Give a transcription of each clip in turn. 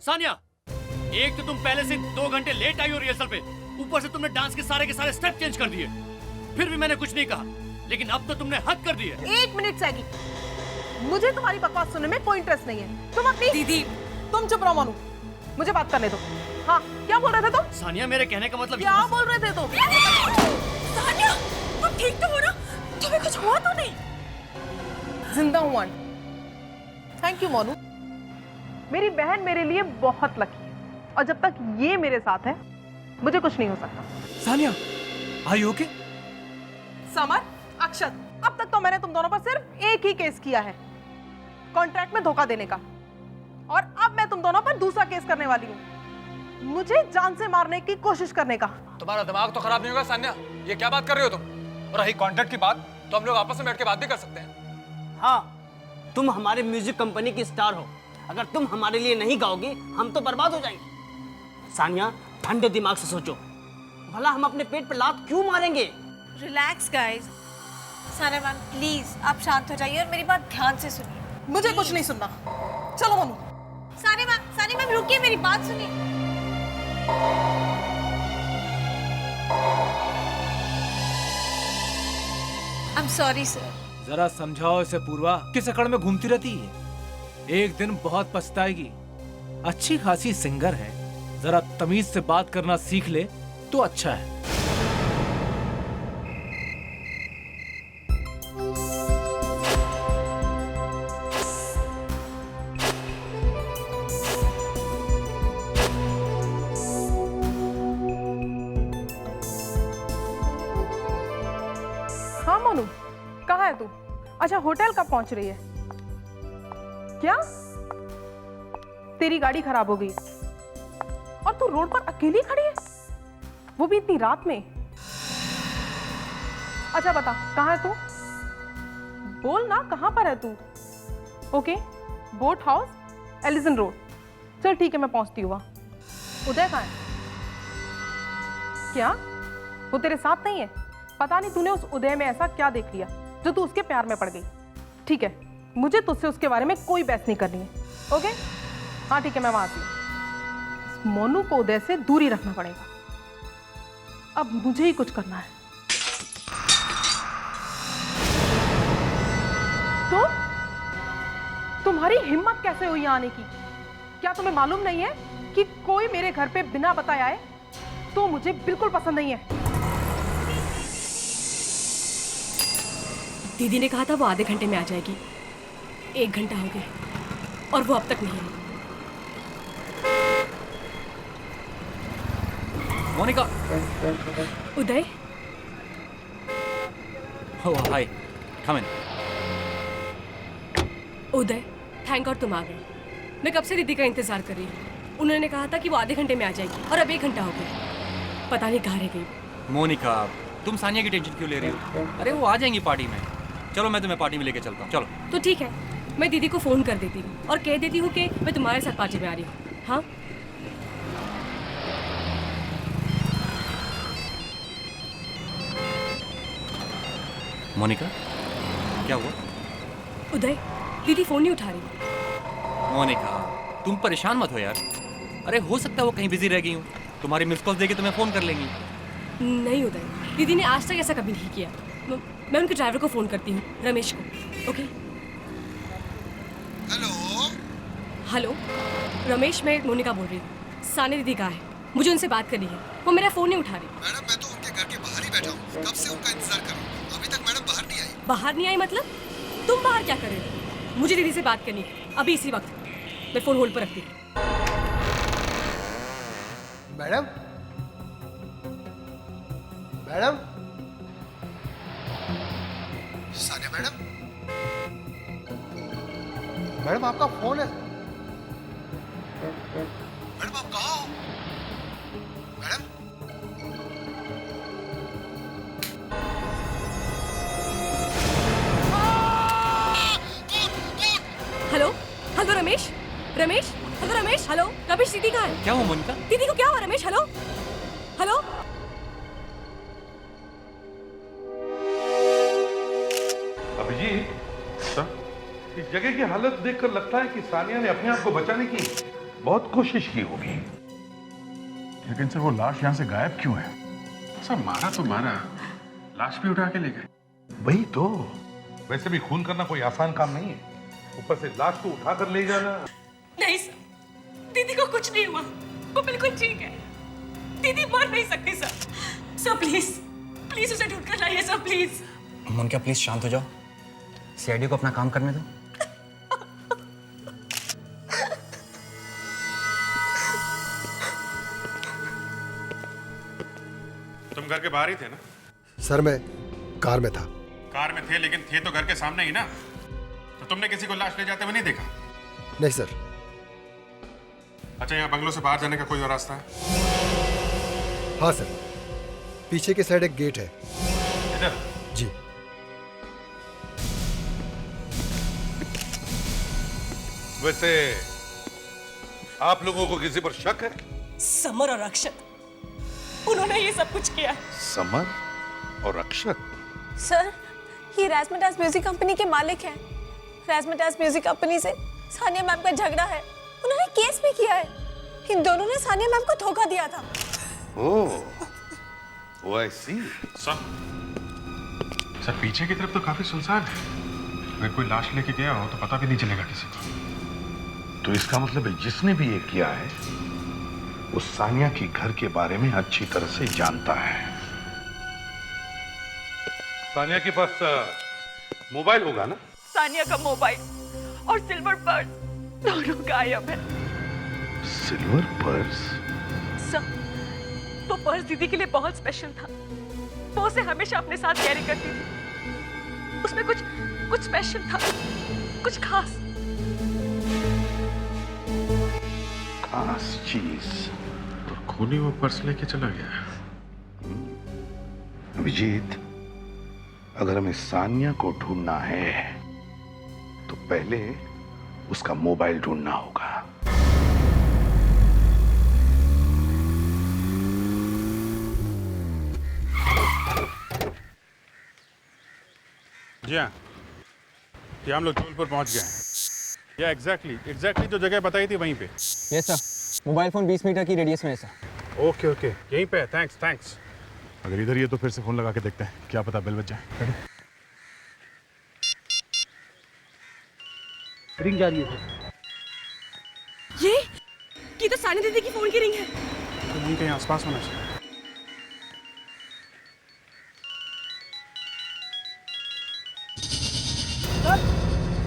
सानिया, एक तो तुम पहले से 2 घंटे लेट आई हो रिहर्सल पे, ऊपर से तुमने डांस के सारे स्टेप चेंज कर दिए। फिर भी मैंने कुछ नहीं कहा, लेकिन अब तो तुमने हद कर दी है। 1 मिनट सैगी, मुझे तुम्हारी बकवास सुनने में कोई इंटरेस्ट नहीं है। तुम अपनी दीदी, तुम चुप रहो मोनू, मुझे बात करने दो। हाँ, क्या बोल रहे थे तुम? सानिया, मेरे कहने का मतलब क्या बोल रहे थे तुम? सानिया, तुम ठीक तो हो ना? तुम्हें कुछ हुआ तो नहीं? जिंदा हूँ। थैंक यू मोनू, मेरी बहन मेरे लिए बहुत लकी है, और जब तक ये मेरे साथ है मुझे कुछ नहीं हो सकता। Sania, are you okay? Samar, Akshat, अब तक तो मैंने तुम दोनों पर सिर्फ एक ही केस किया है, कॉन्ट्रैक्ट में धोखा देने का, और अब मैं तुम दोनों पर दूसरा केस करने वाली हूँ, मुझे जान से मारने की कोशिश करने का। तुम्हारा दिमाग तो खराब नहीं होगा सानिया? ये क्या बात कर रहे हो तुम? और रही कॉन्ट्रैक्ट की बात, तो हम लोग आपस में बैठ के बात भी कर सकते हैं। हाँ, तुम हमारे म्यूजिक कंपनी की स्टार हो, अगर तुम हमारे लिए नहीं गाओगे हम तो बर्बाद हो जाएंगे। सानिया, ठंडे दिमाग से सोचो, भला हम अपने पेट पर लात क्यों मारेंगे? Relax guys. Sania ma'am please आप शांत हो जाइए और मेरी बात ध्यान से सुनिए। मुझे कुछ नहीं सुनना, चलो मोनू। सानिया मैम रुकिए, मेरी बात सुनिए। I am sorry sir. जरा समझाओ इसे पूर्वा, किस अकड़ में घूमती रहती है? एक दिन बहुत पछताएगी। अच्छी खासी सिंगर है, जरा तमीज से बात करना सीख ले तो अच्छा है। हाँ मोनू, कहाँ है तू? अच्छा, होटल कब पहुंच रही है? क्या तेरी गाड़ी खराब हो गई और तू रोड पर अकेली खड़ी है, वो भी इतनी रात में? अच्छा बता, कहाँ है तू? बोल ना, कहाँ पर है तू? Okay, boat house, Ellison road. चल ठीक है, मैं पहुंचती हूँ वहाँ। उदय कहाँ है? क्या वो तेरे साथ नहीं है? पता नहीं तूने उस उदय में ऐसा क्या देख लिया जो तू उसके प्यार में पड़ गई। ठीक है, मुझे तुझसे उसके बारे में कोई बहस नहीं करनी है। ओके, हाँ ठीक है, मैं वहां आती हूँ। मोनू को उदय से दूरी रखना पड़ेगा, अब मुझे ही कुछ करना है। तो तुम्हारी हिम्मत कैसे हुई यहाँ आने की? क्या तुम्हें मालूम नहीं है कि कोई मेरे घर पे बिना बताए आए तो मुझे बिल्कुल पसंद नहीं है। दीदी ने कहा था वो आधे घंटे में आ जाएगी, 1 घंटा हो गया और वो अब तक नहीं आई। मोनिका। उदय। ओह हाय, कम इन। उदय, थैंक गॉड तुम आ गए। मैं कब से दीदी का इंतजार कर रही हूँ। उन्होंने कहा था कि वो आधे घंटे में आ जाएगी और अब 1 घंटा हो गया, पता नहीं कहाँ रह गई। मोनिका, तुम सानिया की टेंशन क्यों ले रही हो? अरे वो आ जाएंगी पार्टी में। चलो मैं तुम्हें पार्टी में लेके चलता हूँ, चलो। तो ठीक है, मैं दीदी को फोन कर देती हूँ और कह देती हूँ कि मैं तुम्हारे साथ पार्टी में आ रही हूँ। हाँ मोनिका, क्या हुआ? उदय, दीदी फोन नहीं उठा रही। मोनिका, तुम परेशान मत हो यार। अरे हो सकता है वो कहीं बिजी रह गई हूँ, तुम्हारी मिस कॉल देके तुम्हें फोन कर लेंगी। नहीं उदय, दीदी ने आज तक ऐसा कभी नहीं किया। मैं उनके ड्राइवर को फोन करती हूँ, रमेश को। ओके। हेलो रमेश, मैं मोनिका बोल रही हूँ। सानिया दीदी कहाँ है? मुझे उनसे बात करनी है, वो मेरा फोन नहीं उठा रही। मैडम, मैं तो उनके घर के बाहर ही बैठा हूँ, कब से उनका इंतजार कर रहा हूँ, अभी तक मैडम बाहर नहीं आई। बाहर नहीं आई मतलब? तुम बाहर क्या कर रहे हो? मुझे दीदी से बात करनी है अभी इसी वक्त। मैं फोन होल्ड पर रखती हूँ। Madam, madam, Sania madam, madam आपका फोन है। मैडम आप कहाँ हो? Madam, hello hello Ramesh, Ramesh, hello Ramesh, hello Ramesh, दीदी कहाँ है? क्या हुआ मोनिका? दीदी को क्या हुआ रमेश? Hello hello. अभिजीत, इस जगह की हालत देखकर लगता है कि सानिया ने अपने आप को बचाने की बहुत कोशिश की होगी। लेकिन सर वो लाश यहाँ से गायब क्यों है? सर मारा तो मारा, लाश भी उठा के ले गए। वही तो। वैसे भी खून करना कोई आसान काम नहीं है, ऊपर से लाश को उठा कर ले जाना। नहीं सर, दीदी को कुछ नहीं हुआ, वो बिल्कुल ठीक है। दीदी मर नहीं सकती सर। सर प्लीज प्लीज उसे ढूंढ कर लाइए सर, प्लीज। मोनिका प्लीज शांत हो जाओ, सीआईडी को अपना काम करने दो। तुम घर के बाहर ही थे ना? सर मैं कार में था। कार में थे, लेकिन थे तो घर के सामने ही ना। तो तुमने किसी को लाश ले जाते हुए नहीं देखा? नहीं सर। अच्छा, यहाँ बंगलों से बाहर जाने का कोई और रास्ता है? हाँ सर, पीछे की साइड एक गेट है। इधर? जी। वैसे आप लोगों को किसी पर शक है? समर और अक्षत, उन्होंने ये सब कुछ किया। समर और अक्षत? सर, ये राजमटास म्यूजिक कंपनी के मालिक हैं। राजमटास म्यूजिक कंपनी से सानिया मैम का झगड़ा है, उन्होंने केस भी किया है। इन दोनों ने सानिया मैम को धोखा दिया था। ओह, आई सी। सर पीछे की तरफ तो काफी सुनसान है, अगर कोई लाश लेके गया हो तो पता भी नहीं चलेगा किसी को। तो इसका मतलब है जिसने भी ये किया है वो सानिया के घर के बारे में अच्छी तरह से जानता है। सानिया के पास मोबाइल होगा ना? सानिया का मोबाइल और सिल्वर पर्स दोनों गायब है। Silver purse? सर, वो पर्स दीदी के लिए बहुत स्पेशल था। वो उसे हमेशा अपने साथ कैरी करती थी। उसमें कुछ स्पेशल था, कुछ खास चीज। तो खूनी वो पर्स लेके चला गया। अभिजीत, अगर हमें सानिया को ढूंढना है तो पहले उसका मोबाइल ढूंढना होगा। जी हाँ, ये हम लोग जबलपुर पहुंच गए हैं। या एग्जैक्टली जो जगह बताई थी वहीं पे। Yes sir, mobile phone 20 metre की रेडियस में है सर। ओके यहीं पे है। थैंक्स। अगर इधर ही है तो फिर से फोन लगा के देखते हैं, क्या पता बेल बज जाए। रिंग जा रही है सर। ये तो सानिया दीदी की फोन की रिंग है। तो वहीं कहीं आसपास होना चाहिए।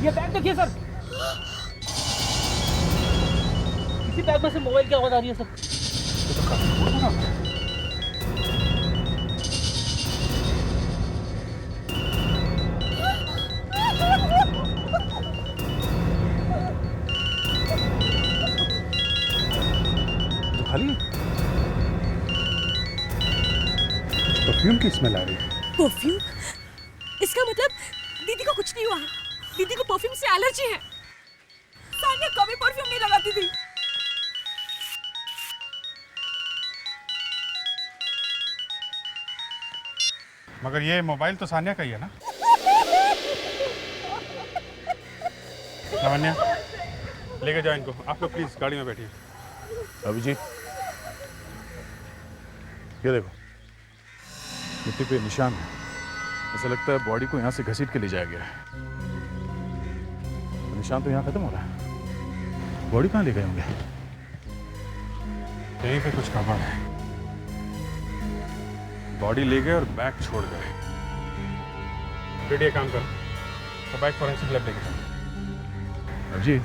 ये बैग देखिए सर, इसी बैग में से मोबाइल की आवाज आ रही है सर। तो खाली परफ्यूम की स्मेल आ रही है। परफ्यूम? इसका मतलब दीदी को कुछ नहीं हुआ। दीदी को परफ्यूम से एलर्जी है। सानिया कभी परफ्यूम नहीं लगाती थी। मगर ये मोबाइल तो सानिया का ही है ना? लावण्या, लेके जाओ इनको। आप लोग प्लीज गाड़ी में बैठिए। अभिजीत, ये देखो, मिट्टी पे निशान है। ऐसा लगता है बॉडी को यहाँ से घसीट के ले जाया गया है। निशान तो यहाँ खत्म हो रहा है, बॉडी कहाँ ले गए होंगे? यहीं पे कुछ गड़बड़ है। बॉडी ले गए और बैग छोड़ गए। फिर ये काम करो, तो बैग फॉरेंसिक लैब लेके जाओ। अभिजीत,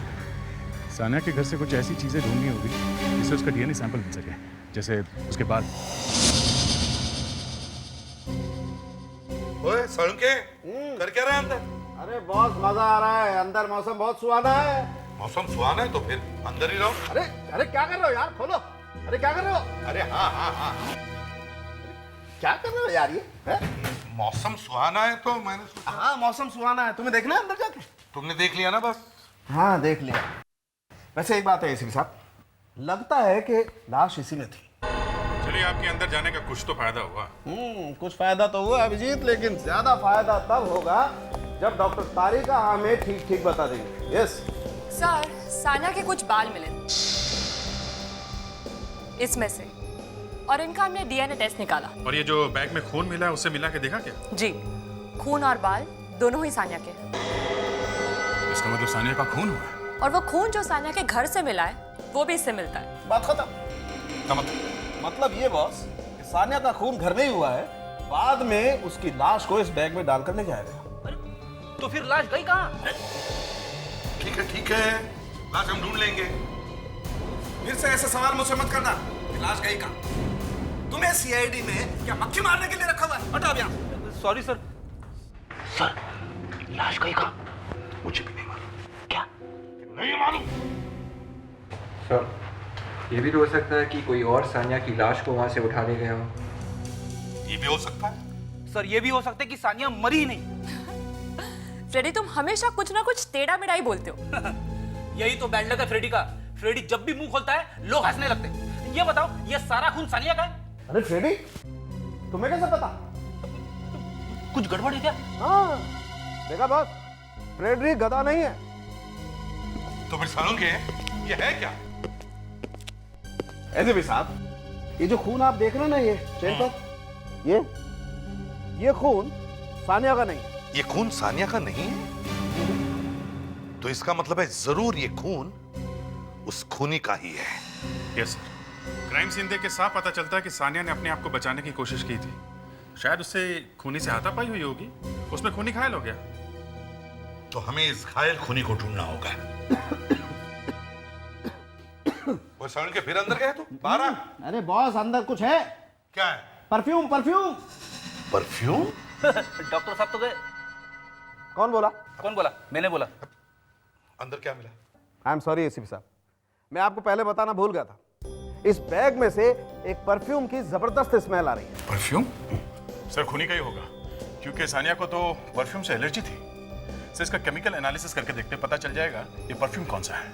सानिया के घर से कुछ ऐसी चीजें ढूंढनी होगी जिससे उसका डीएनए सैंपल मिल सके, जैसे उसके बाद। ओए सड़के, कर क्या रहा है अंदर? अरे बहुत मजा आ रहा है, अंदर मौसम बहुत सुहाना है। मौसम सुहाना है तो फिर अंदर ही रहो। अरे क्या कर रहे हो यार, खोलो। अरे क्या कर रहे हो? अरे हाँ, क्या कर रहे हो यार ये है? मौसम सुहाना है तो मैंने सोचा। हाँ मौसम सुहाना है, तुम्हें देखना है अंदर जाके? तुमने देख लिया ना बस? हाँ देख लिया। वैसे एक बात है एसीपी साहब, लगता है कि लाश इसी में थी। चलिए, आपके अंदर जाने का कुछ तो फायदा हुआ। कुछ फायदा तो हुआ अभिजीत, लेकिन ज्यादा फायदा तब होगा जब डॉक्टर तारिका हमें ठीक बता देंगे। यस सर, सानिया के कुछ बाल मिले। इसमें से, और इनका हमने डीएनए टेस्ट निकाला। और ये जो बैग में खून मिला है उससे मिला के देखा क्या? जी, खून और बाल दोनों ही सानिया के हैं। इसका मतलब सानिया का खून हुआ है। और वो खून जो सानिया के घर से मिला है वो भी इससे मिलता है। बात खत्म। का मतलब ये बॉस कि सानिया का खून घर में ही हुआ है, बाद में उसकी लाश को इस बैग में डालकर ले जाया गया। तो फिर लाश गई कहाँ? ठीक है, लाश हम ढूंढ लेंगे। फिर से ऐसे सवाल मुझसे मत करना कि लाश गई कहाँ। तुम्हें सीआईडी में क्या मक्खी मारने के लिए रखा हुआ है? हटाओ यहाँ। Sorry sir. सर, लाश गई कहाँ? मुझे भी नहीं मालूम। क्या? नहीं मालूम। सर, ये भी तो हो सकता है कि कोई और सानिया की लाश को वहां से उठा ले गया हो। ये भी हो सकता है। सर, ये भी हो सकता है कि सानिया मरी ही नहीं। फ्रेडी, तुम हमेशा कुछ ना कुछ टेढ़ा मेढ़ा ही बोलते हो। यही तो बैड लक है फ्रेडी का। फ्रेडी जब भी मुंह खोलता है लोग हंसने लगते हैं। ये बताओ, ये सारा खून सानिया का है? अरे फ्रेडी, तुम्हें कैसे पता? कुछ गड़बड़ है क्या? हाँ, देखा बॉस, फ्रेडरिक गधा नहीं है। तो फिर सालों के ये है क्या? ऐसे भी साहब, ये जो खून आप देख रहे हैं ना, ये चेन पर, ये खून सानिया का नहीं है। ये खून सानिया का नहीं है? तो इसका मतलब है जरूर ये खून उस खूनी का ही है। यस सर, क्राइम सीन देख के साफ पता चलता है कि सानिया ने अपने आप को बचाने की कोशिश की थी। शायद उससे खूनी से हाथापाई हुई होगी, उसमें खूनी घायल हो गया। तो हमें इस घायल खूनी को ढूंढना होगा। और सावन के फिर अंदर गया तू? बाहर आ। अरे बॉस, अंदर कुछ है। क्या है? परफ्यूम। परफ्यूम? डॉक्टर साहब तो गए। कौन बोला? कौन बोला? मैंने बोला। अंदर क्या मिला? आई एम सॉरी एसीपी साहब, मैं आपको पहले बताना भूल गया था। इस बैग में से एक परफ्यूम की जबरदस्त स्मेल आ रही है। परफ्यूम? सर, खूनी का ही होगा, क्योंकि सानिया को तो परफ्यूम से एलर्जी थी। सर, इसका केमिकल एनालिसिस करके देखते, पता चल जाएगा ये परफ्यूम कौन सा है।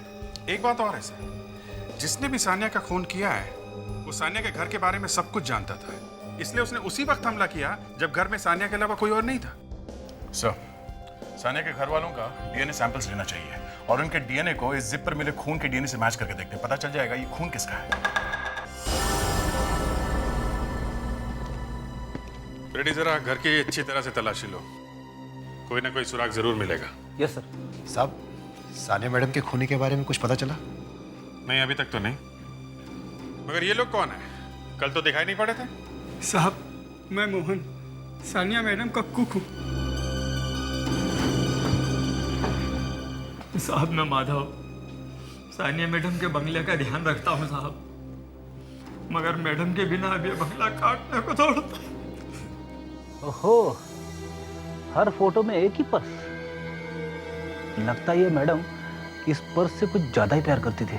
एक बात और है सर, जिसने भी सानिया का खून किया है वो सानिया के घर के बारे में सब कुछ जानता था, इसलिए उसने उसी वक्त हमला किया जब घर में सानिया के अलावा कोई और नहीं था। सर, सानिया के घर वालों का डीएनए सैंपल्स लेना चाहिए और उनके डीएनए को इस जिप पर मिले खून के डीएनए से मैच करके देखते, पता चल जाएगा ये खून किसका है। रेडी, जरा घर की अच्छी तरह से तलाशी लो, कोई ना कोई सुराग जरूर मिलेगा। Yes sir. साहब, सानिया मैडम के खूनी के बारे में कुछ पता चला? नहीं, अभी तक तो नहीं। मगर ये लोग कौन है? कल तो दिखाई नहीं पड़े थे। साहब, मैं मोहन, सानिया मैडम का कुक हूँ। साहब, मैं माधव, सानिया मैडम के बंगले का ध्यान रखता हूँ साहब, मगर मैडम के बिना अब ये बंगला काटने को दौड़ता। ओहो, हर फोटो में एक ही पर्स। लगता है ये मैडम इस पर्स से कुछ ज्यादा ही प्यार करती थी।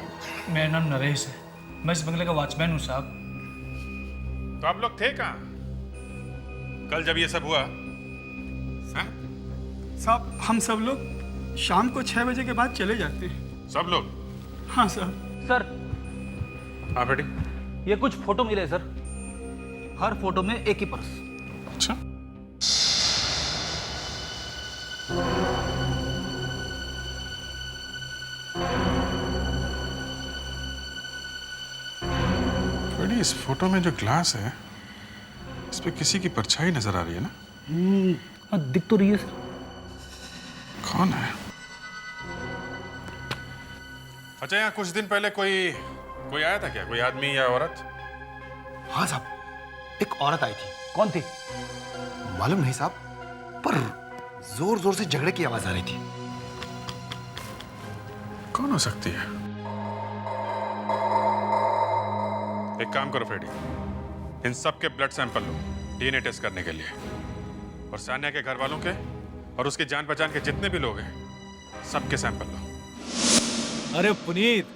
मेरा नाम नरेश है, मैं इस बंगले का वॉचमैन हूँ साहब। तो आप लोग थे कहाँ कल जब ये सब हुआ? साहब, हम सब लोग शाम को 6 बजे के बाद चले जाते हैं। सब लोग? हाँ साहब। सर, हाँ बेटी, ये कुछ फोटो मिले सर, हर फोटो में एक ही पर्स। अच्छा, बेटी, इस फोटो में जो ग्लास है इस पे किसी की परछाई नजर आ रही है ना? दिख तो रही है सर। कौन है? अच्छा, यहाँ कुछ दिन पहले कोई आया था क्या? कोई आदमी या औरत? हाँ साहब, एक औरत आई थी। कौन थी? मालूम नहीं साहब, पर जोर जोर से झगड़े की आवाज आ रही थी। कौन हो सकती है? एक काम करो फ्रेडी, इन सब के ब्लड सैंपल लो डीएनए टेस्ट करने के लिए, और सानिया के घर वालों के और उसके जान पहचान के जितने भी लोग हैं सबके सैंपल लो। अरे पुनीत,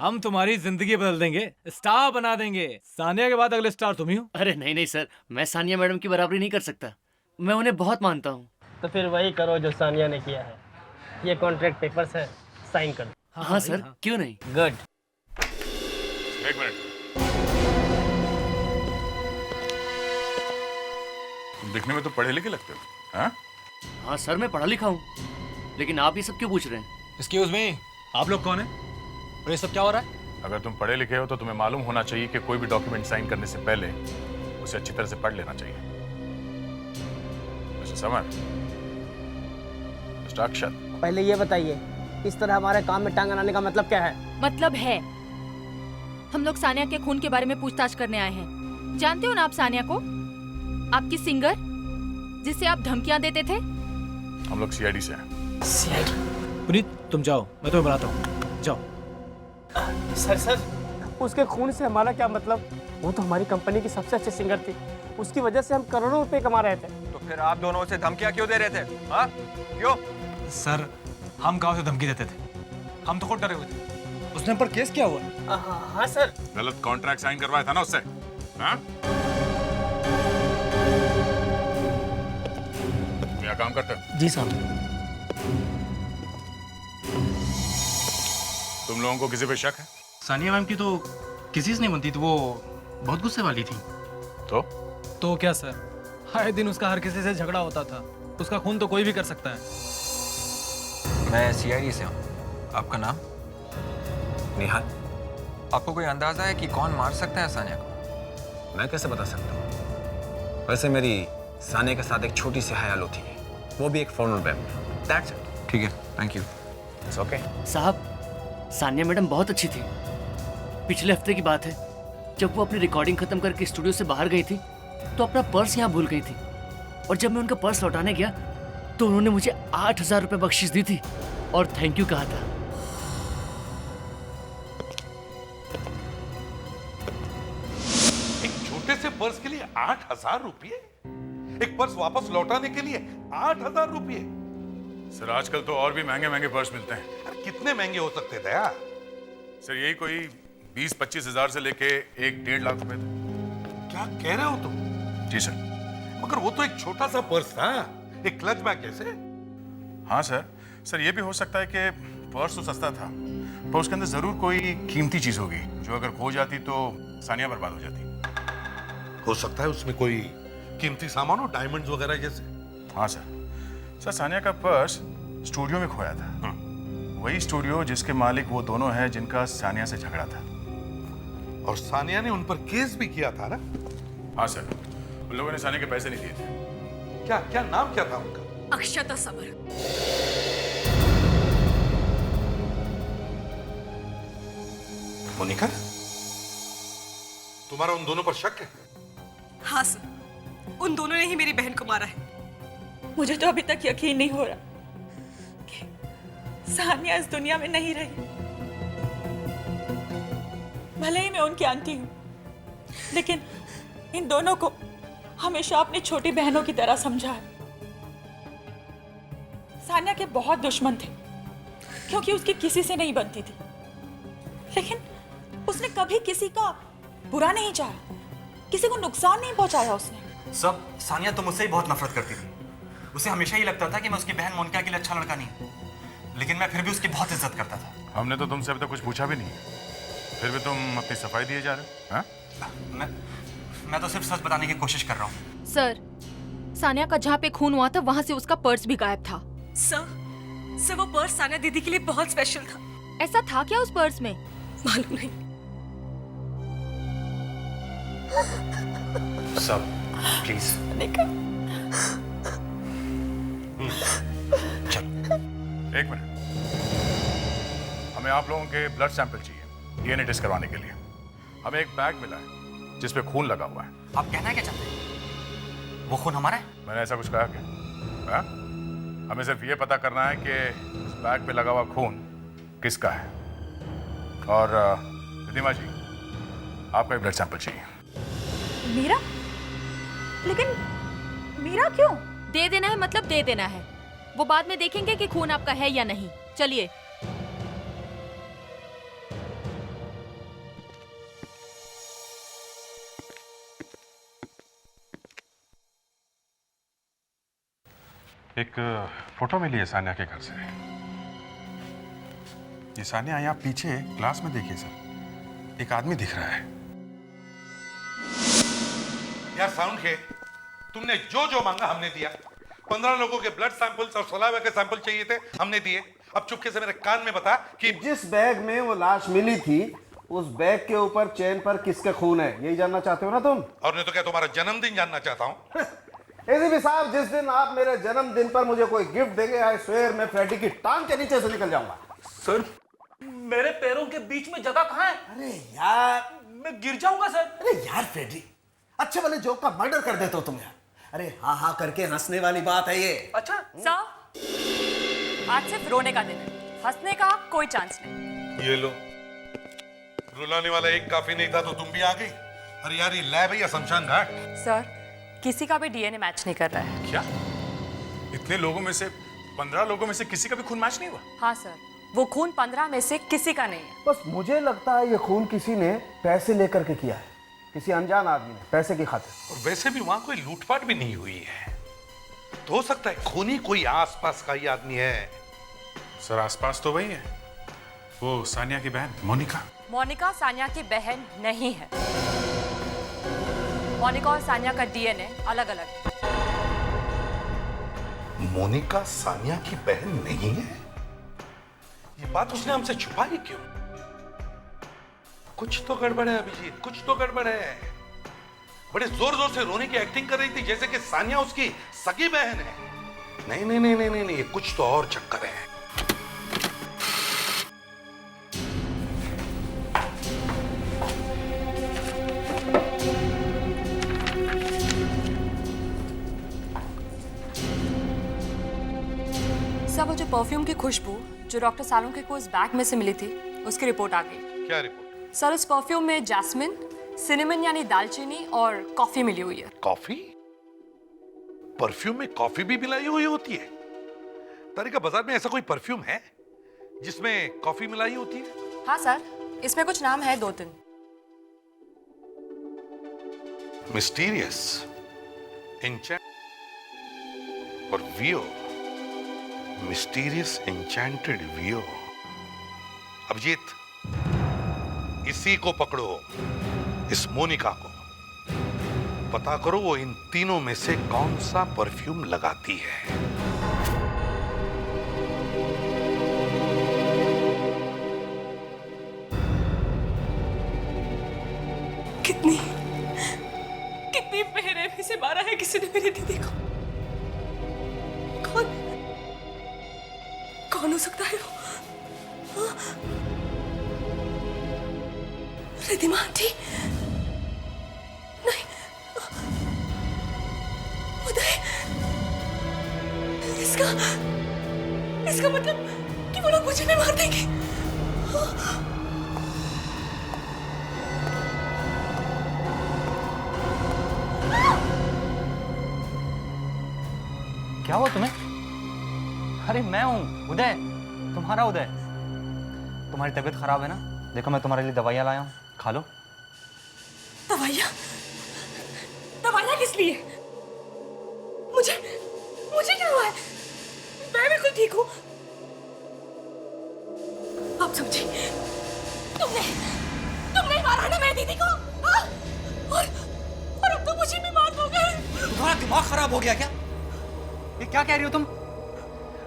हम तुम्हारी जिंदगी बदल देंगे, स्टार बना देंगे। सानिया के बाद अगले स्टार तुम ही हो। अरे नहीं नहीं सर, मैं सानिया मैडम की बराबरी नहीं कर सकता, मैं उन्हें बहुत मानता हूँ। तो फिर वही करो जो सानिया ने किया है। ये कॉन्ट्रैक्ट पेपर्स है, साइन कर दो। हाँ सर, क्यों नहीं। गुड। एक मिनट, तुम दिखने में तो पढ़े लिखे लगते हो। हाँ? हाँ सर, मैं पढ़ा लिखा हूँ, लेकिन आप ये सब क्यों पूछ रहे हैं? एक्सक्यूज मी, आप लोग कौन है और ये सब क्या हो रहा है? अगर तुम पढ़े लिखे हो तो तुम्हें मालूम होना चाहिए कि कोई भी डॉक्यूमेंट साइन करने से पहले उसे अच्छी तरह से पढ़ लेना चाहिए। मिस्टर समर, मिस्टर अक्षत, पहले ये बताइए, इस तरह हमारे काम में टांग अड़ाने का मतलब क्या है? मतलब है, हम लोग सानिया के खून के बारे में पूछताछ करने आए हैं। जानते हो ना आप सानिया को, आपकी सिंगर जिसे आप धमकियां देते थे? हम लोग सीआईडी से हैं। सीआईडी? पुनीत तुम जाओ, मैं तुम्हें बनाता हूँ, जाओ। सर उसके खून से हमारा क्या मतलब? वो तो हमारी कंपनी की सबसे अच्छी सिंगर थी, उसकी वजह से हम करोड़ों रुपए कमा रहे थे। तो फिर आप दोनों उसे धमकियां क्यों दे रहे थे? हाँ, क्यों? सर, हम गांव से धमकी देते थे, हम तो खुद डरे हुए थे। उसने हम पर केस किया हुआ। हाँ सर। गलत कॉन्ट्रैक्ट साइन करवाया था ना उससे? हाँ? तुम यहाँ काम करते हो? जी साहब। तुम लोगों को किसी पे शक है? सानिया मैम की तो किसी से नहीं बनती थी, वो बहुत गुस्से वाली थी। तो क्या सर, हर दिन उसका हर किसी से झगड़ा होता था। उसका खून तो कोई भी कर सकता है। मैं सीआईडी से हूँ। आपका नाम? निहाल। आपको कोई अंदाजा है कि कौन मार सकता है सानिया को? मैं कैसे बता सकता हूँ? वैसे मेरी सानिया के साथ एक छोटी सी हयालो थी, वो भी एक फॉर्मल वेब में। That's it. ठीक है, थैंक यू। It's okay. साहब, सानिया मैडम बहुत अच्छी थी। पिछले हफ्ते की बात है, जब वो अपनी रिकॉर्डिंग खत्म करके स्टूडियो से बाहर गई थी तो अपना पर्स यहाँ भूल गई थी, और जब मैं उनका पर्स लौटाने गया तो उन्होंने मुझे 8,000 रुपए बख्शीश दी थी और थैंक यू कहा था। एक छोटे से पर्स के लिए 8,000 रुपये? एक पर्स वापस लौटाने के लिए 8,000 रुपये? सर, आजकल तो और भी महंगे महंगे पर्स मिलते हैं। अरे कितने महंगे हो सकते थे यार? सर, यही कोई 20-25 हजार से लेके 1-1.5 लाख रुपए थे। क्या कह रहे हो तुम? जी सर। मगर वो तो एक छोटा सा पर्स था, एक क्लच बैग कैसे? हाँ सर, ये भी हो सकता है कि पर्स तो सस्ता था, पर उसके अंदर जरूर कोई कीमती चीज होगी जो अगर खो जाती तो सानिया बर्बाद हो जाती। हो सकता है उसमें कोई कीमती सामान हो, डायमंड्स वगैरह जैसे। हाँ सर, सानिया का पर्स स्टूडियो में खोया था। वही स्टूडियो जिसके मालिक वो दोनों हैं जिनका सानिया से झगड़ा था। और सानिया ने उन पर केस भी किया था ना? हाँ सर, उन लोगों ने सानिया के पैसे नहीं दिए थे। क्या नाम क्या था उनका? अक्षता समर। मोनिका, तुम्हारा उन दोनों पर शक है? हाँ सर, उन दोनों ने ही मेरी बहन को मारा है। मुझे तो अभी तक यकीन नहीं हो रहा कि सानिया इस दुनिया में नहीं रही। भले ही मैं उनकी आंटी हूं, लेकिन इन दोनों को हमेशा अपनी छोटी बहनों की तरह समझा है। सानिया के बहुत दुश्मन थे क्योंकि उसकी किसी से नहीं बनती थी, लेकिन उसने कभी किसी का बुरा नहीं चाहा, किसी को नुकसान नहीं पहुंचाया उसने। सब सानिया तो मुझसे ही बहुत नफरत करती थी। उसे हमेशा ही लगता था कि मैं उसकी बहन मोनिका के लिए अच्छा लड़का नहीं हूं, लेकिन मैं फिर भी उसकी बहुत इज्जत करता था। हमने तो तुमसे अभी तक कुछ पूछा भी नहीं, फिर भी तुम अपनी सफाई दिए जा रहे हो। हाँ? मैं तो सिर्फ सच बताने की कोशिश कर रहा हूँ। सर, सानिया का जहाँ पे खून हुआ था वहाँ से उसका पर्स भी गायब था। सर, वो पर्स सानिया दीदी के लिए बहुत स्पेशल था। ऐसा था क्या उस पर्स में? मालूम नहीं। सब प्लीज। एक मिनट, हमें आप लोगों के ब्लड सैंपल चाहिए डीएनए टेस्ट करवाने के लिए। हमें एक बैग मिला है जिस पे खून लगा हुआ है। आप कहना क्या चाहते हैं? वो खून हमारा है? मैंने ऐसा कुछ कहा क्या? हाँ? हमें सिर्फ ये पता करना है कि उस बैग पे लगा हुआ खून किसका है। और रिधिमा जी, आपका ब्लड सैंपल चाहिए। मेरा? लेकिन मेरा क्यों? दे देना है मतलब दे देना है। वो बाद में देखेंगे कि खून आपका है या नहीं। चलिए। एक फोटो मिली है सानिया के घर से। ये सानिया, यहाँ पीछे ग्लास में देखिए सर, एक आदमी दिख रहा है। यार साउंड के, तुमने जो जो मांगा हमने दिया। 15 लोगों के ब्लड सैंपल्स और सलाइवा के सैंपल चाहिए थे, हमने दिए। अब चुपके से मेरे कान में बता कि जिस बैग में वो लाश मिली थी उस बैग के ऊपर चेन पर किसका खून है, यही जानना चाहते हो ना तुम? और नहीं तो क्या तुम्हारा जन्मदिन जानना चाहता हूँ? एसीपी साहब, जिस दिन आप मेरे जन्मदिन पर मुझे कोई गिफ्ट देंगे, आई स्वेयर मैं फ्रेडी की टांग के नीचे से निकल जाऊंगा। सर, मेरे पैरों के बीच में जगह कहाँ है? अरे यार, मैं गिर जाऊंगा सर। अरे यार फ्रेडी, अच्छे वाले जोक का मर्डर कर देते हो तुम यार। अरे हाँ हाँ करके हंसने वाली बात है ये। अच्छा सर, आज सिर्फ रोने का दिन है, हंसने का कोई चांस नहीं। ये लो, रुलाने वाला एक काफी नहीं था तो तुम भी आ गई। अरे यार, ये लैब है या शमशान घाट? सर, किसी का भी डीएनए मैच नहीं कर रहा है। क्या? इतने लोगों में से 15 लोगों में से किसी का भी खून मैच नहीं हुआ? हाँ सर, वो खून 15 में से किसी का नहीं है। बस मुझे लगता है ये खून किसी ने पैसे लेकर के किया है, किसी अनजान आदमी ने, पैसे की खातिर। और वैसे भी वहां कोई लूटपाट भी नहीं हुई है, तो हो सकता है खूनी कोई आसपास का ही आदमी है। सर, आसपास तो वही है, वो सानिया की बहन मोनिका। मोनिका सानिया की बहन नहीं है। मोनिका और सानिया का डीएनए अलग अलग है। मोनिका सानिया की बहन नहीं है? ये बात उसने हमसे छुपाई क्यों? कुछ तो गड़बड़ है अभिजीत, कुछ तो गड़बड़ है। बड़े जोर जोर से रोने की एक्टिंग कर रही थी जैसे कि सानिया उसकी सगी बहन है। नहीं नहीं नहीं नहीं नहीं, कुछ तो और चक्कर है। सब वो जो परफ्यूम की खुशबू जो डॉक्टर सालोंके को उस बैग में से मिली थी, उसकी रिपोर्ट आ गई। क्या रिपोर्ट? सर, उस परफ्यूम में जैस्मिन, सिनेमन यानी दालचीनी और कॉफी मिली हुई है। कॉफी? परफ्यूम में कॉफी भी मिलाई हुई होती है? तारिका, बाजार में ऐसा कोई परफ्यूम है जिसमें कॉफी मिलाई होती है? हाँ सर, इसमें कुछ नाम है 2-3। मिस्टीरियस, एन्चेंट और वियो। मिस्टीरियस एन्चेंटेड वियो। अभिजीत, इसी को पकड़ो, इस मोनिका को। पता करो वो इन तीनों में से कौन सा परफ्यूम लगाती है। कितनी कितनी बेरहमी से मारा है किसी ने मेरी दीदी को। कौन हो सकता है वो? रिधिमा आंटी? नहीं, उदय। इसका मतलब कि वो लोग मुझे नहीं मार देंगे। क्या हुआ तुम्हें? अरे मैं हूँ उदय, तुम्हारा उदय। तुम्हारी तबीयत खराब है ना? देखो मैं तुम्हारे लिए दवाइयाँ लाया हूँ, खा लो। दवाइयाँ? दवाइयाँ किस लिए? मुझे क्या हुआ है? मैं बिल्कुल ठीक हूँ। आप समझी? तुमने मारा ना मेरी दीदी को? और अब तो मुझे भी मार दोगे। तुम्हारा दिमाग खराब हो गया क्या? ये क्या कह रही हो तुम?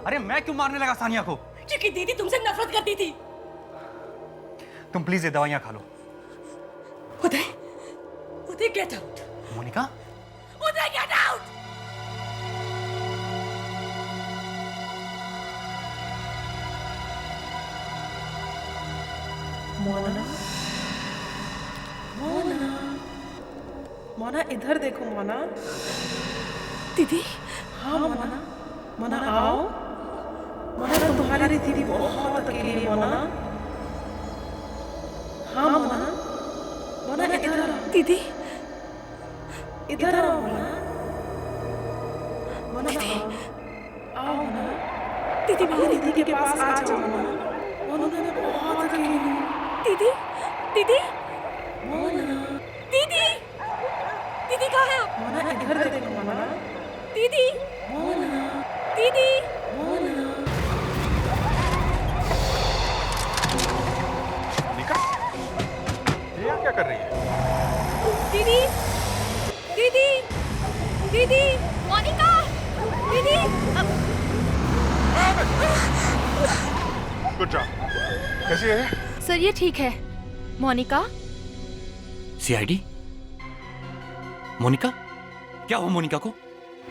अरे मैं क्यों मारने लगा सानिया को? क्योंकि दीदी तुमसे नफरत करती थी। तुम प्लीज ये दवाइयाँ खा लो। उदय गेट आउट। मोनिका? उदय गेट आउट। मोना इधर देखो मोना। दीदी? हाँ मोना, मोना आओ। मोना तुम्हारी दीदी बहुत अकेली है मोना। हाँ मोना, मोना इधर आओ। दीदी? इधर आओ मोना। मोना आओ मोना। दीदी मेरी दीदी के पास आ जाओ मोना। मोना बहुत अकेली है। दीदी? दीदी? मोना। दीदी? दीदी कहाँ है? मोना इधर देखो मोना। दीदी? मोना। दीदी? मोना। मोनिका, ये क्या कर रही है? दीदी? दीदी? दीदी? मोनिका? दीदी? Good job. कैसी है? सर ये ठीक है। मोनिका? सीआईडी? मोनिका? क्या हुआ मोनिका को?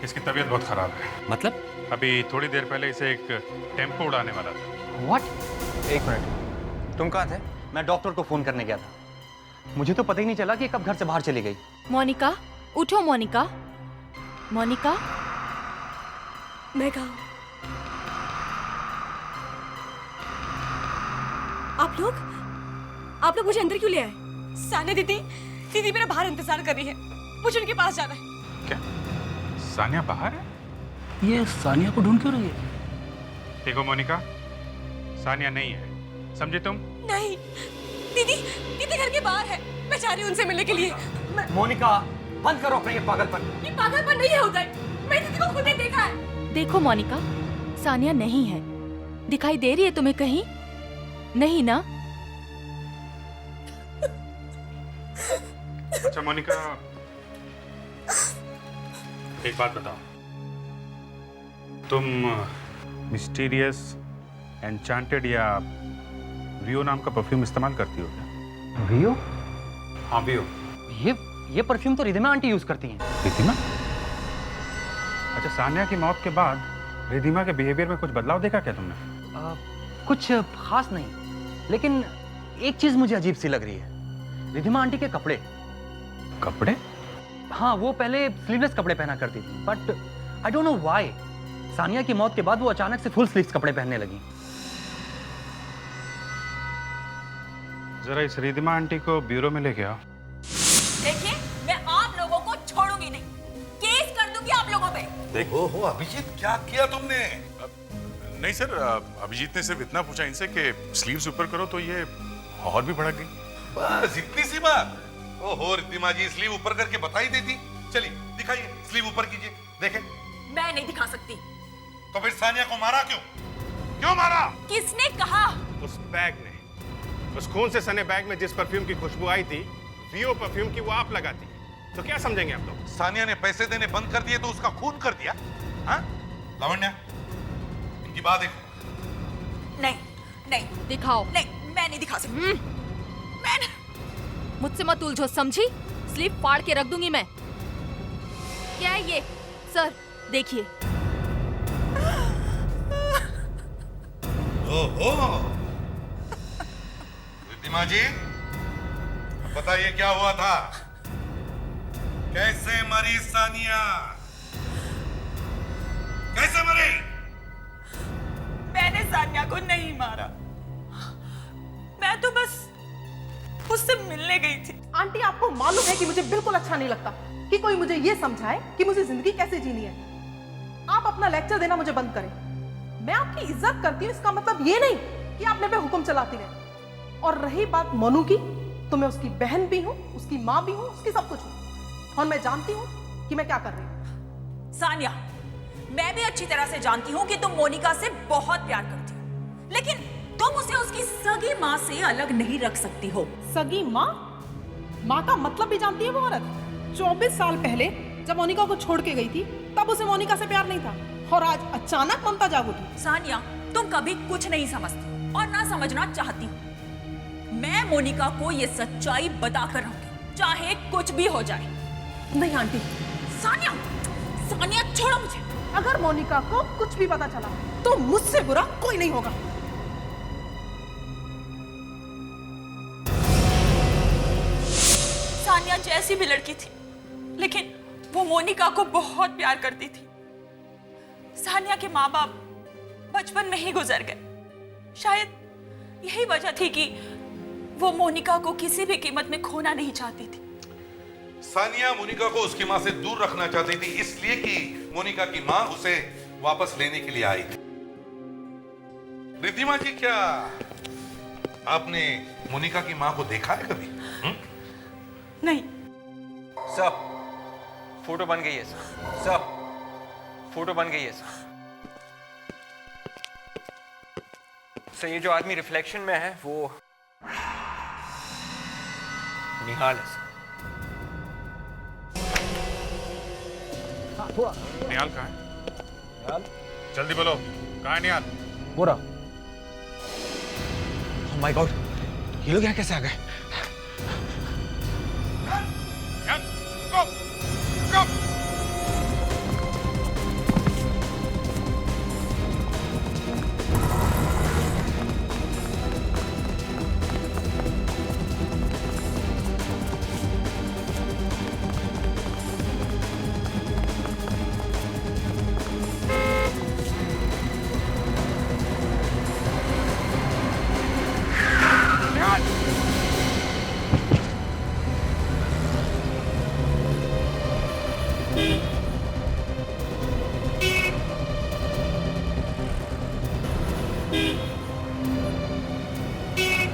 इसकी तबीयत बहुत खराब है। मतलब? अभी थोड़ी देर पहले इसे एक टेम्पो उड़ाने वाला था। व्हाट? एक मिनट, तुम कहाँ थे? मैं डॉक्टर को फोन करने गया था। मुझे तो पता ही नहीं चला कि कब घर से बाहर चली गई। मोनिका, उठो मोनिका। मोनिका? मैं कहा आप लोग मुझे अंदर क्यों ले आए? सानिया दीदी मेरा बाहर इंतजार कर रही है, मुझे उनके पास जाना है। क्या सानिया बाहर है? ये सानिया को ढूंढ क्यों रही है? देखो मोनिका, सानिया नहीं है, समझे तुम? नहीं, दीदी घर के बाहर है, मैं जा रही हूँ उनसे मिलने के लिए। मोनिका, बंद करो अपना ये पागलपन। ये पागलपन नहीं है उदय, मैं दीदी को खुद ही देखा है। देखो मोनिका, सानिया नहीं है। दिखाई दे रही है तुम्हें कहीं? नहीं ना? अच्छा मोनिका, एक बात बताओ, तुम मिस्टीरियस, एन्चांटेड या वियो नाम का परफ्यूम इस्तेमाल करती हो क्या? वियो? हाँ वियो। ये परफ्यूम तो रिधिमा आंटी यूज करती हैं। रिधिमा? अच्छा, सानिया की मौत के बाद रिधिमा के बिहेवियर में कुछ बदलाव देखा क्या तुमने? कुछ खास नहीं, लेकिन एक चीज मुझे अजीब सी लग रही है। रिधिमा आंटी के कपड़े। कपड़े? हाँ, वो पहले स्लीवलेस कपड़े पहना करती थी, but I don't know why Sania की मौत के बाद वो अचानक से फुल स्लीव्स कपड़े पहनने लगी। जरा इस रिधिमा आंटी को ब्यूरो में लेके आओ। देखिए, मैं आप लोगों को छोड़ूंगी नहीं, केस कर दूंगी आप लोगों पे। देखो हो अभिजीत, क्या किया तुमने? नहीं सर, अभिजीत ने सिर्फ इतना पूछा इनसे कि स्लीव्स ऊपर करो, तो ये और भी भड़क गई। बस इतनी सी बात? ओहो रिद्धिमा जी, स्लीव ऊपर करके बता ही देती। चलिए दिखाइए, स्लीव ऊपर कीजिए, देखें। मैं नहीं दिखा सकती। तो फिर सानिया को मारा क्यों? क्यों मारा? किसने कहा? उस बैग में, उस खून से सने बैग में जिस परफ्यूम की खुशबू आई थी, वियो परफ्यूम की, वो आप लगाती है। तो क्या समझेंगे आप लोग? सानिया ने पैसे देने बंद कर दिए तो उसका खून कर दिया? हाँ? लावण्या, इनकी बात देखो। नहीं दिखाओ। नहीं, मैं नहीं दिखा सकती। मैं मुझसे मत उलझो, समझी? स्लीप फाड़ के रख दूंगी मैं। क्या है ये? सर देखिए। ओहो रिद्धिमा जी, बताइए क्या हुआ था? कैसे मरी सानिया? कैसे मरी? मैंने सानिया को नहीं मारा, मैं तो बस उससे मिलने गई थी। आंटी, आपको मालूम है कि मुझे बिल्कुल अच्छा नहीं लगता कि कोई मुझे ये समझाए कि मुझे जिंदगी कैसे जीनी है। आप अपना लेक्चर देना मुझे बंद करें। मैं आपकी इज्जत करती हूँ, इसका मतलब ये नहीं कि आप मेरे पे हुक्म चलाती रहे। और रही बात मोनू की, तो मैं उसकी बहन भी हूँ, उसकी माँ भी हूँ, उसकी सब कुछ हूँ, और मैं जानती हूँ कि मैं क्या कर रही हूँ। सानिया, मैं भी अच्छी तरह से जानती हूँ कि तुम मोनिका से बहुत प्यार करती हो, लेकिन तुम उसे उसकी सगी माँ से अलग नहीं रख सकती हो। सगी माँ? माँ का मतलब भी जानती है वो औरत? 24 साल पहले जब मोनिका को छोड़ के गई थी, तब उसे मोनिका से प्यार नहीं था, और आज अचानक ममता जाग उठी। सानिया, तुम कभी कुछ नहीं समझती और ना समझना चाहती हो। मैं मोनिका को ये सच्चाई बताकर रहूंगी, चाहे कुछ भी हो जाए। नहीं आंटी। सानिया, सानिया छोड़ो मुझे। अगर मोनिका को कुछ भी पता चला तो मुझसे बुरा कोई नहीं होगा। सानिया जैसी भी लड़की थी, लेकिन वो मोनिका को बहुत प्यार करती थी। सानिया के माँ बाप बचपन में ही गुजर गए। शायद यही वजह थी कि वो मोनिका को किसी भी कीमत में खोना नहीं चाहती थी। सानिया मोनिका को उसकी माँ से दूर रखना चाहती थी, इसलिए कि मोनिका की माँ उसे वापस लेने के लिए आई थी। रिद्धिमा जी, क्या आपने मोनिका की माँ को देखा है कभी? नहीं। सब फोटो बन गई है सर, सब फोटो बन गई है सर। सर, ये जो आदमी रिफ्लेक्शन में है वो निहाल है सर। निहाल कहाँ है? निहाल? जल्दी बोलो, कहाँ है निहाल? बोरा। Oh my God, ये लोग यहाँ कैसे आ गए?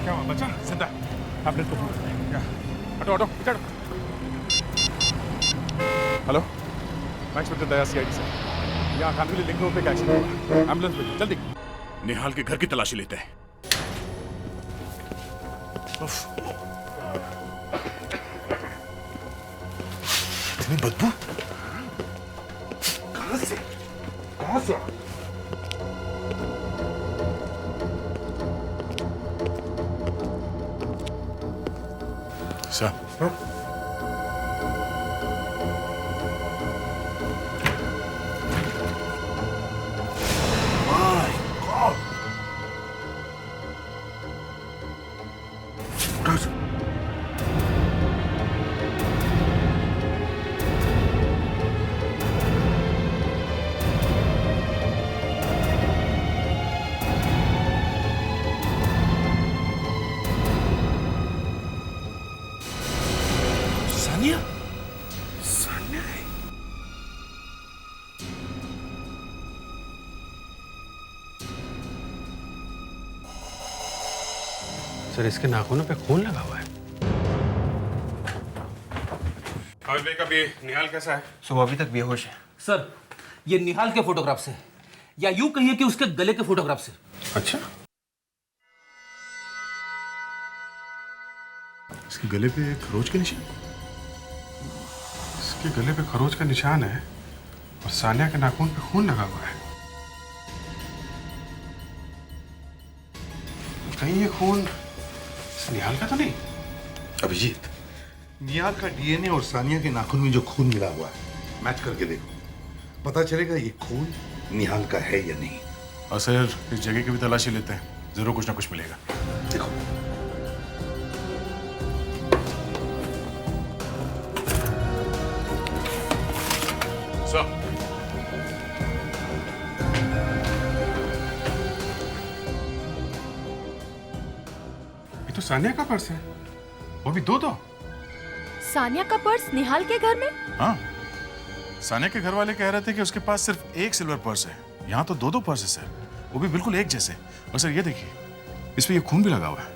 क्या हुआ बच्चा? जिंदा? एम्बुलेंस को फोन कर। क्या? ऑटो ऑटो चढ़। हेलो, मैं इंस्पेक्टर दया सीआईडी से। यहाँ कानपुरी लिंक रोड पे एक एक्सीडेंट हुआ। एम्बुलेंस भेजो जल्दी। निहाल के घर की तलाशी लेते हैं। इतनी बदबू कहाँ से? कहाँ से? सर, सानिया? सानिया है। सर इसके नाखूनों पे खून लगा हुआ है। भाई कभी निहाल कैसा है? सुबह अभी तक बेहोश है। सर ये निहाल के फोटोग्राफ से, या यूं कहिए कि उसके गले के फोटोग्राफ से। अच्छा, इसके गले पे खरोच के निशान? इसके गले पे खरोच का निशान है और सानिया के नाखून पे खून लगा हुआ है। कहीं ये खून निहाल का तो नहीं? अभिजीत, निहाल का डीएनए और सानिया के नाखून में जो खून मिला हुआ है, मैच करके देखो, पता चलेगा ये खून निहाल का है या नहीं। और सर इस जगह की भी तलाशी लेते हैं, जरूर कुछ ना कुछ मिलेगा। देखो सर, ये तो सानिया का पर्स है, वो भी दो। सानिया का पर्स निहाल के घर में? हाँ, सानिया के घर वाले कह रहे थे कि उसके पास सिर्फ एक सिल्वर पर्स है, यहाँ तो दो पर्स है सर, वो भी बिल्कुल एक जैसे। और सर ये देखिए, इस पे ये खून भी लगा हुआ है।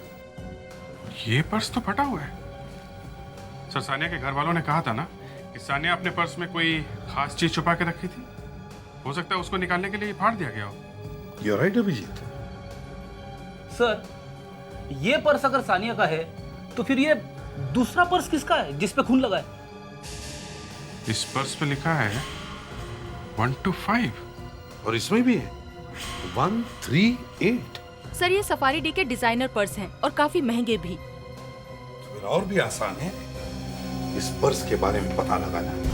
ये पर्स तो फटा हुआ है। सर सानिया के घर वालों ने कहा था ना कि सानिया अपने पर्स में कोई खास चीज छुपा के रखी थी, हो सकता है उसको निकालने के लिए फाड़ दिया गया हो। You're right, Abhijit. सर ये पर्स अगर सानिया का है तो फिर ये दूसरा पर्स किसका है जिस पे खून लगा है? इस पर्स पे लिखा है 125 और इसमें भी है 138। सर ये सफारी डी के डिजाइनर पर्स हैं और काफी महंगे भी। फिर और भी आसान है इस पर्स के बारे में पता लगाना।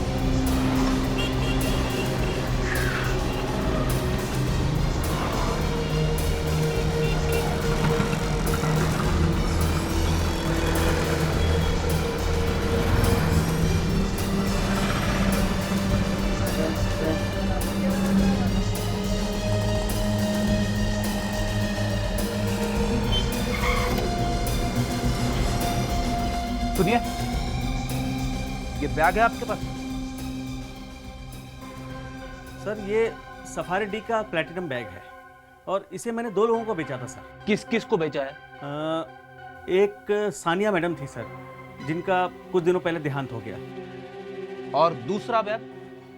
सुनिए, ये बैग है आपके पास? सर ये सफारी डी का प्लेटिनम बैग है और इसे मैंने 2 लोगों को बेचा था सर। किस किस को बेचा है? एक सानिया मैडम थी सर, जिनका कुछ दिनों पहले देहांत हो गया। और दूसरा बैग?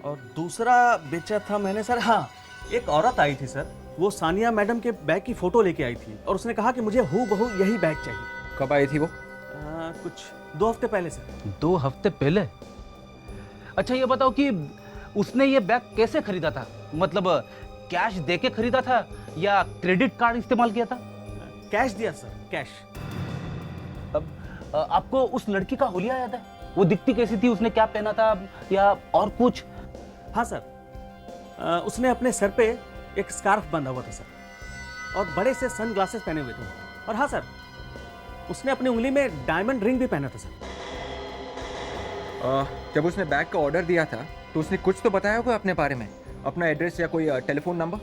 और दूसरा बेचा था मैंने सर, हाँ, एक औरत आई थी सर, वो सानिया मैडम के बैग की फोटो लेके आई थी और उसने कहा कि मुझे हूबहू यही बैग चाहिए। कब आई थी वो? कुछ 2 हफ्ते पहले सर। 2 हफ्ते पहले? अच्छा ये बताओ कि उसने ये बैग कैसे खरीदा था? मतलब कैश देके खरीदा था या क्रेडिट कार्ड इस्तेमाल किया था? कैश दिया सर, कैश। आपको उस लड़की का हुलिया याद है? वो दिखती कैसी थी, उसने क्या पहना था या और कुछ? हाँ सर, उसने अपने सर पे एक स्कार्फ बांधा हुआ था सर, और बड़े से सन ग्लासेस पहने हुए थे। और हाँ सर, उसने अपनी उंगली में डायमंड रिंग भी पहना था सर। जब उसने बैग का ऑर्डर दिया था तो उसने कुछ तो बताया होगा अपने बारे में, अपना एड्रेस या कोई टेलीफोन नंबर?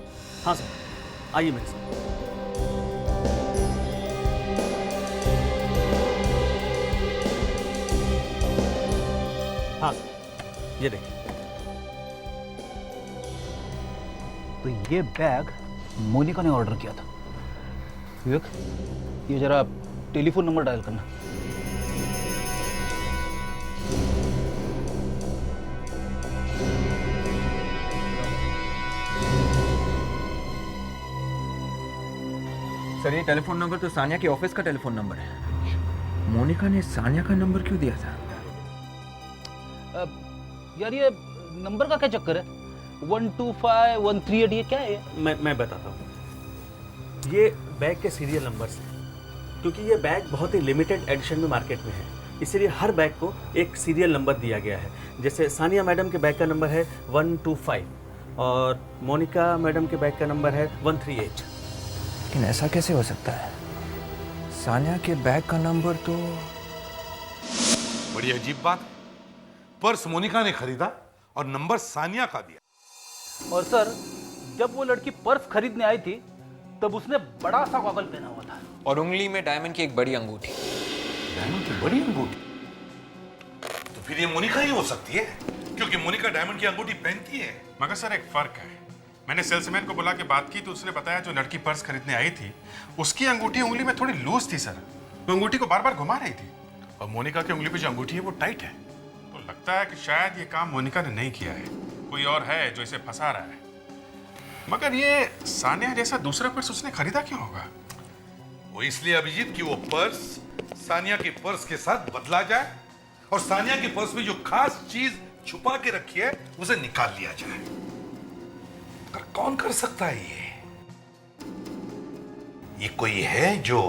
हाँ सर, आइए मेरे साथ। हाँ ये देखिए। तो ये बैग मोनिका ने ऑर्डर किया था। विवेक, ये जरा टेलीफोन नंबर डायल करना। सर ये टेलीफोन नंबर तो सानिया के ऑफिस का टेलीफोन नंबर है। मोनिका ने सानिया का नंबर क्यों दिया था? यार ये नंबर का क्या चक्कर है? 125138 ये क्या है? मैं बताता हूँ। ये बैग के सीरियल नंबर्स हैं, क्योंकि ये बैग बहुत ही लिमिटेड एडिशन में मार्केट में है, इसीलिए हर बैग को एक सीरियल नंबर दिया गया है। जैसे सानिया मैडम के बैग का नंबर है 125 और मोनिका मैडम के बैग का नंबर है 138। लेकिन ऐसा कैसे हो सकता है? सानिया के बैग का नंबर तो... बड़ी अजीब बात। पर्स मोनिका ने खरीदा और नंबर सानिया का दिया। और सर, जब वो लड़की पर्स खरीदने आई थी तब उसने बड़ा सा गॉगल पहना हुआ था और उंगली में डायमंड की एक बड़ी अंगूठी। डायमंड की बड़ी अंगूठी? तो फिर ये मोनिका ही हो सकती है, क्योंकि मोनिका डायमंड की अंगूठी पहनती है। मगर सर एक फर्क है। मैंने सेल्समैन को बुला के बात की तो उसने बताया जो लड़की पर्स खरीदने आई थी उसकी अंगूठी उंगली में थोड़ी लूज थी सर। वो अंगूठी को बार बार घुमा रही थी और मोनिका की उंगली पे जो अंगूठी है वो टाइट है। तो लगता है कि शायद ये काम मोनिका ने नहीं किया है, कोई और है जो इसे फंसा रहा है। मगर ये सानिया जैसा दूसरा पर्स उसने खरीदा क्यों होगा? वो इसलिए अभिजीत कि वो पर्स सानिया के पर्स के साथ बदला जाए और सानिया के पर्स में जो खास चीज छुपा के रखी है उसे निकाल लिया जाए। पर कौन कर सकता है ये कोई है जो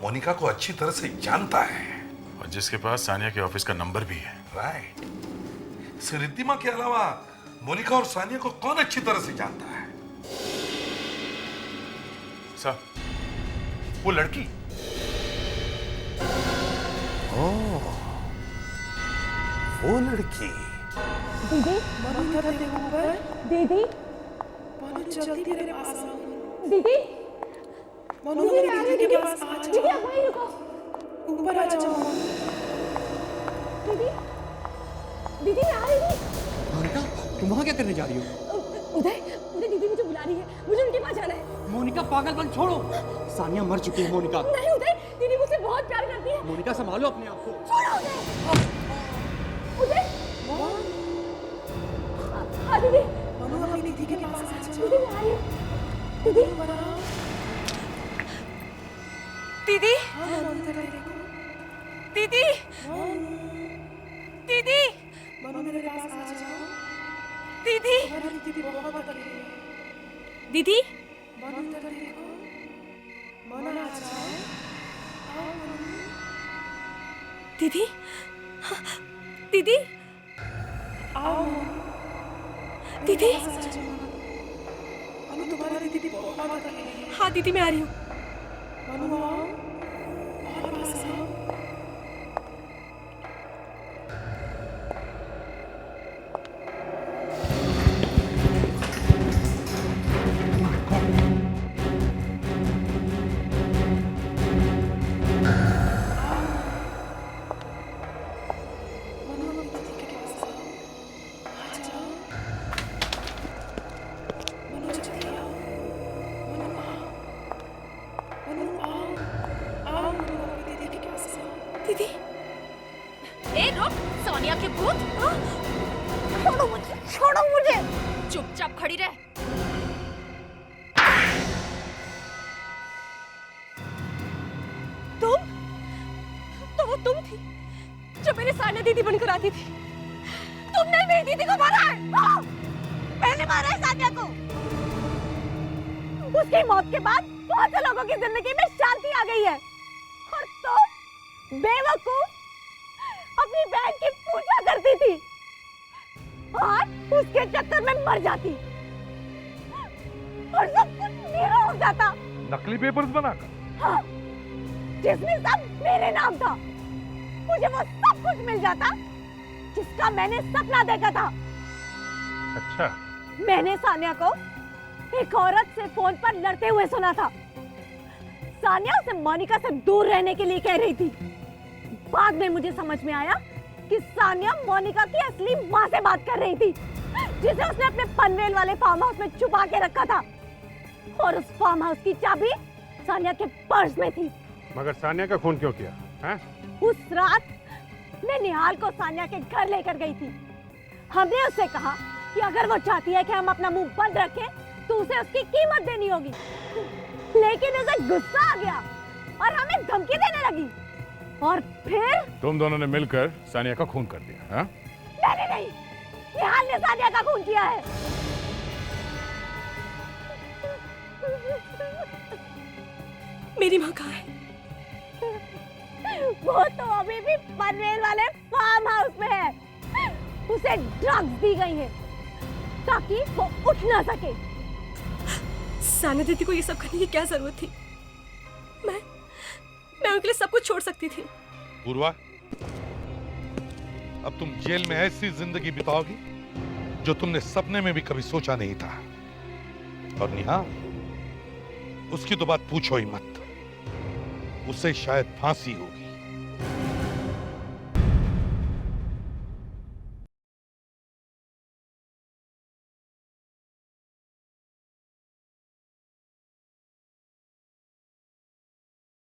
मोनिका को अच्छी तरह से जानता है और जिसके पास सानिया के ऑफिस का नंबर भी है। राइट। रिद्धिमा के अलावा मोनिका और सानिया को कौन अच्छी तरह से जानता है? सर, वो लड़की। ओह, वो लड़की। दीदी, दीदी, जल्दी मेरे पास आओ। दीदी, दीदी के पास आ जाओ। दीदी आप वहीं रुको। ऊपर आ जाओ। दीदी, दीदी मैं आ रही हूँ। मोनिका, तुम वहाँ क्या करने जा रही हो? उदय, दीदी मुझे बुला रही है, मुझे उनके पास जाना है। मोनिका पागलपन छोड़ो, सानिया मर चुकी है। मोनिका नहीं उदय, दीदी मुझसे बहुत प्यार करती है। मोनिका संभालो अपने आप को। छोड़ो उदय। हाँ दीदी, अपनी दीदी के पास आ जाओ। दीदी मैं आ रही हूँ। दीदी, दीदी, दीदी, दीदी, मेरे पास आ जाओ। दीदी, दीदी बहुत अकेली है। दीदी, दीदी, दीदी, आओ। दीदी, तुम्हारी दीदी बहुत अकेली है। हाँ दीदी मैं आ रही हूँ। दीदी, ए रुक, सोनिया के भूत। छोड़ो मुझे, छोड़ो मुझे। चुपचाप खड़ी रह। तुम? तो वो तुम थी जो मेरी सानिया दीदी बनकर आती थी। तुमने मेरी दीदी को मारा है। मैंने मारा है सानिया को। उसकी मौत के बाद बहुत से लोगों की जिंदगी में शांति आ गई है और बेवकूफ, अपनी बहन की पूजा करती थी और उसके चक्कर में मर जाती और सब कुछ मेरा हो जाता। नकली पेपर्स बनाकर? हाँ, जिसमें सब मेरे नाम था। मुझे वो सब कुछ मिल जाता जिसका मैंने सपना देखा था। अच्छा, मैंने सानिया को एक औरत से फोन पर लड़ते हुए सुना था। सानिया उसे मोनिका से दूर रहने के लिए कह रही थी। बाद में मुझे समझ में आया कि सानिया मोनिका की असली माँ से बात कर रही थी, जिसे उसने अपने पनवेल वाले फार्म हाउस में छुपा के रखा था। और उस फार्म हाउस की चाबी सानिया के पर्स में थी। मगर सानिया का खून क्यों किया? हैं? उस रात मैं निहाल को सानिया के घर लेकर गई थी। हमने उससे कहा कि अगर वो चाहती है कि हम अपना मुंह बंद रखें तो उसे उसकी कीमत देनी होगी, लेकिन उसे गुस्सा आ गया और हमें धमकी देने लगी। और फिर तुम दोनों ने मिलकर सानिया का खून कर दिया? हाँ? मैंने नहीं, निहाल ने सानिया का खून किया है। मेरी माँ कहाँ है? वो तो अभी भी पनवेल वाले फार्म हाउस में है। उसे ड्रग्स दी गई है ताकि वो उठ ना सके। सानिया दीदी को ये सब करने की क्या जरूरत थी? मैं उनके लिए सब कुछ छोड़ सकती थी। पूर्वा, अब तुम जेल में ऐसी जिंदगी बिताओगी जो तुमने सपने में भी कभी सोचा नहीं था। और निहाल, उसकी तो बात पूछो ही मत, उसे शायद फांसी होगी।